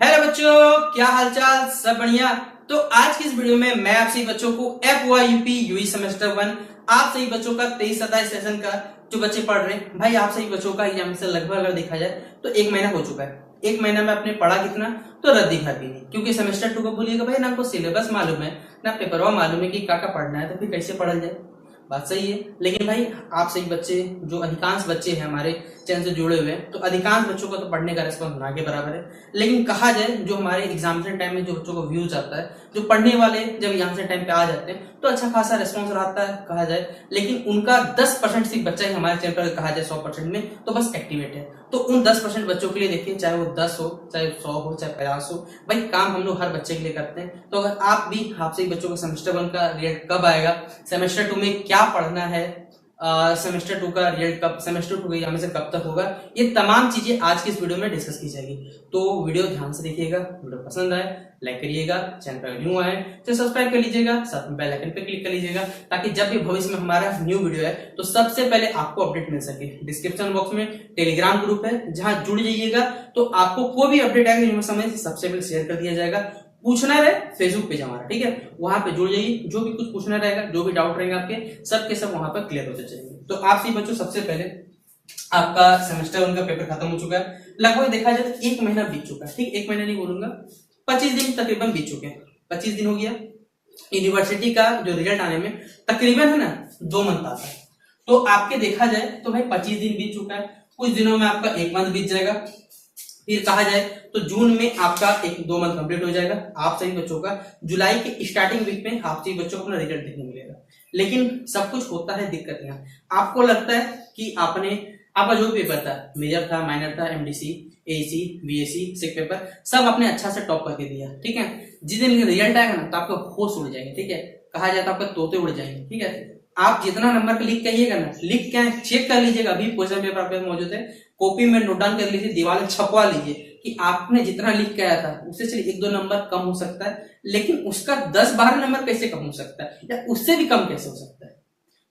Hello बच्चों, क्या हालचाल? सब बढ़िया। तो आज की इस वीडियो में मैं आप सभी बच्चों को FYUP यूई सेमेस्टर 1 आप सभी बच्चों का 23-27 सेशन का जो बच्चे पढ़ रहे हैं, भाई आप सभी बच्चों का एग्जाम से लगभग अगर देखा जाए तो एक महीना हो चुका है। एक महीना में आपने पढ़ा कितना? तो रद्दी भर भी नहीं, क्योंकि सेमेस्टर 2 को बोलिएगा भाई ना आपको सिलेबस मालूम है ना पेपरवा मालूम है कि क्या पढ़ना है, तो फिर कैसे पढ़ल जाए? बात सही है। लेकिन भाई आप सही बच्चे, जो अधिकांश बच्चे हैं हमारे चैनल से जुड़े हुए हैं, तो अधिकांश बच्चों को तो पढ़ने का रिस्पॉन्स ना के बराबर है। लेकिन कहा जाए जो हमारे एग्जामिनेशन टाइम में जो बच्चों को व्यूज आता है, जो पढ़ने वाले जब एग्जामिनेशन टाइम पे आ जाते हैं तो अच्छा खासा रिस्पॉन्स रहता है कहा जाए। लेकिन उनका 10% सिर्फ बच्चा ही हमारे चैनल पर कहा जाए 100% में तो बस एक्टिवेट है। तो उन 10% बच्चों के लिए देखिए, चाहे वो 10 हो, चाहे 100 हो, चाहे 50 हो, भाई काम हम लोग हर बच्चे के लिए करते हैं। तो अगर आप भी, आपसे बच्चों का सेमेस्टर 1 का रिजल्ट कब आएगा, सेमेस्टर 2 में क्या पढ़ना है, सेमेस्टर 2 का रिजल्ट कब, सेमेस्टर 2 का एग्जामिनेशन कब तक होगा, ये तमाम चीजें आज की इस वीडियो में डिस्कस की जाएगी। तो वीडियो ध्यान से देखिएगा, वीडियो पसंद आए लाइक करिएगा, चैनल पर न्यू आए तो सब्सक्राइब कर लीजिएगा, साथ में बेल आइकन पे क्लिक कर लीजिएगा, ताकि जब भी भविष्य में हमारा न्यू वीडियो है तो सबसे पहले आपको अपडेट मिल सके। डिस्क्रिप्शन बॉक्स में टेलीग्राम ग्रुप है, जहां जुड़ जाइएगा तो आपको कोई भी अपडेट आएगा समय से सबसे पहले शेयर कर दिया जाएगा। पूछना रहे फेसबुक पेज हमारा, ठीक है, वहां पे जुड़ जाइए। जो भी कुछ पूछना रहेगा, जो भी डाउट रहेंगे आपके, सब के सब वहां पर क्लियर होते चलेंगे। तो आप सभी बच्चों, सबसे पहले आपका सेमेस्टर 1 का पेपर खत्म हो चुका है। लगभग देखा जाए तो एक महीना बीत चुका है, ठीक, एक महीना नहीं बोलूंगा, 25 दिन तकरीबन बीत चुके हैं। 25 दिन हो गया। यूनिवर्सिटी का जो रिजल्ट आने में तकरीबन है ना 2 मंथ आता है। तो आपके देखा जाए तो भाई 25 दिन बीत चुका है। कुछ दिनों में आपका 1 मंथ बीत जाएगा। फिर कहा जाए तो जून में आपका 1-2 मंथ कंप्लीट हो जाएगा। आप सभी बच्चों का जुलाई के स्टार्टिंग वीक में आप सभी बच्चों को अपना रिजल्ट देखने मिलेगा। लेकिन सब कुछ होता है दिक्कत यहाँ। आपको लगता है कि आपका जो भी पेपर था, मेजर था, माइनर था, MDC, AEC, BSc, सिक पेपर, सब आपने अच्छा से टॉप करके दिया, ठीक है। जिस दिन रिजल्ट आएगा ना तो आपका होश उड़ जाएंगे, ठीक है, कहा जाए तो आपका तोते उड़ जाएंगे, ठीक है। आप जितना नंबर पे लिख कहिएगा ना, लिख के चेक कर लीजिएगा, अभी क्वेश्चन पेपर पे मौजूद है, कॉपी में नोट डाउन कर लीजिए, दीवार में छपवा लीजिए कि आपने जितना लिख के आया था उससे चलिए 1-2 नंबर कम हो सकता है, लेकिन उसका 10-12 नंबर कैसे कम हो सकता है या उससे भी कम कैसे हो सकता है।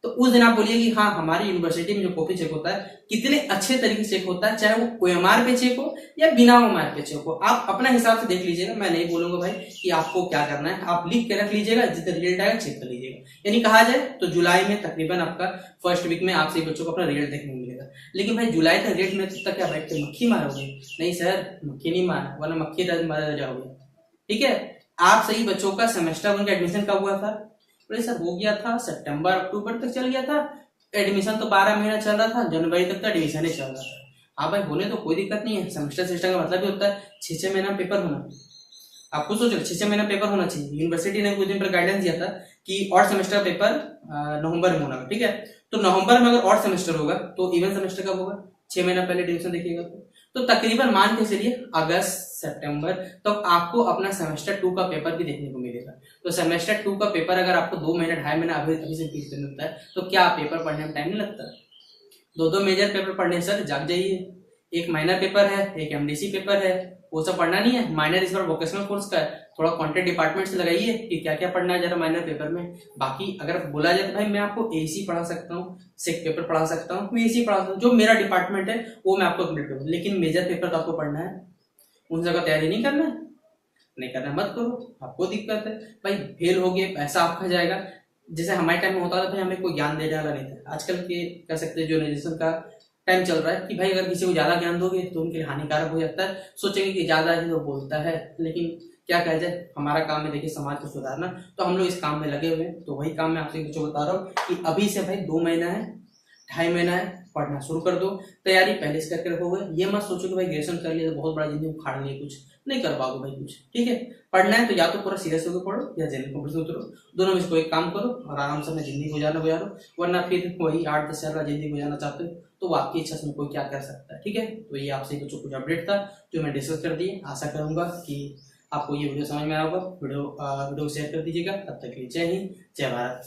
तो उस दिन आप बोलिए कि हाँ, हमारी यूनिवर्सिटी में जो कॉपी चेक होता है कितने अच्छे तरीके से चेक होता है, चाहे वो OMR पे चेक हो या बिना OMR पे चेक हो। आप अपना हिसाब से देख लीजिएगा, मैं नहीं बोलूंगा भाई कि आपको क्या करना है, आप लिख के रख लीजिएगा, जितना रिजल्ट आएगा चेक कर लीजिएगा। यानी कहा जाए तो जुलाई में तकरीबन आपका फर्स्ट वीक में आप सभी बच्चों को अपना रिजल्ट देखने को मिलेगा। लेकिन भाई जुलाई तक रिजल्ट में तब तक क्या बैठ के मक्खी मारोगे? नहीं सर, मक्खी नहीं मारा, वरना मक्खी मारा जाओगे, ठीक है। आप सही बच्चों का सेमेस्टर 1 का एडमिशन कब हुआ था? बोले सर हो गया था सितंबर अक्टूबर तक चल गया था, एडमिशन तो 12 महीना चल रहा था, जनवरी तक तो एडमिशन ही चल रहा था। हाँ भाई, बोले तो कोई दिक्कत नहीं है। सेमेस्टर सिस्टम का मतलब ही होता है 6-6 महीना पेपर होना। आपको सोचो 6-6 महीना पेपर होना चाहिए। यूनिवर्सिटी ने कुछ दिन पर गाइडेंस दिया था कि और सेमेस्टर पेपर नवंबर में होना, ठीक है। तो नवंबर में अगर और सेमेस्टर होगा तो इवन सेमेस्टर कब होगा? 6 महीना पहले एडमिशन देखिएगा तो तकरीबन मान के चलिए अगस्त सितंबर तो आपको अपना सेमेस्टर 2 का पेपर भी देखने को मिलेगा। तो सेमेस्टर 2 का पेपर अगर आपको 2 महीना 2.5 महीना अभी से पीछे मिलता है तो क्या पेपर पढ़ने में टाइम नहीं लगता? 2-2 मेजर पेपर पढ़ने सर जाग जाइए। एक माइनर पेपर है, एक MDC पेपर है, वो सब पढ़ना नहीं है। माइनर इस बार वोकेशनल कोर्स का है, थोड़ा कंटेंट डिपार्टमेंट से लगाइए कि क्या क्या पढ़ना है जरा माइनर पेपर में। बाकी अगर बोला जाए तो भाई मैं आपको AEC पढ़ा सकता हूँ, सिक पेपर पढ़ा सकता हूँ, BSc पढ़ा सकता हूँ, जो मेरा डिपार्टमेंट है वो मैं आपको कंप्लीट करूँ। लेकिन मेजर पेपर तो आपको पढ़ना है, उन जगह तैयारी नहीं करना है, नहीं करना मत करो, आपको दिक्कत है भाई। फेल हो गए, पैसा आपका जाएगा। जैसे हमारे टाइम में होता था भाई, हमें कोई ज्ञान देने वाला नहीं था। आजकल के कह सकते हैं जो जनरेशन का टाइम चल रहा है कि भाई अगर किसी को ज्यादा ज्ञान दोगे तो उनके लिए हानिकारक हो जाता है। सोचेंगे कि ज्यादा ही तो बोलता है, लेकिन क्या कहा जाए, हमारा काम है देखिए समाज को सुधारना, तो हम लोग इस काम में लगे हुए हैं। तो वही काम मैं आपसे कुछ बता रहा हूँ कि अभी से भाई 2 महीना है, 2.5 महीना है, पढ़ना शुरू कर दो। तैयारी पहले से करके रखोगे, ये मत सोचो कि भाई ग्रेजुएशन कर लिया तो बहुत बड़ा जिंदगी उखाड़ लिया, कुछ नहीं कर पाओगे भाई कुछ, ठीक है। पढ़ना है तो या तो पूरा सीरियस होकर पढ़ो या जनरल कॉम्पिटिशन उतरो, दोनों में से कोई काम करो और आराम से अपनी जिंदगी गुजारो। वरना फिर वही 8-10 साल का जिंदगी गुजारना चाहते हो तो वो आपकी इच्छा से कोई क्या कर सकता है, ठीक है। तो ये आपसे कुछ अपडेट था जो मैं डिस्कस कर दिए। आशा करूंगा कि आपको ये वीडियो समझ में आया होगा। वीडियो शेयर कर दीजिएगा। तब तक के लिए जय हिंद, जय भारत।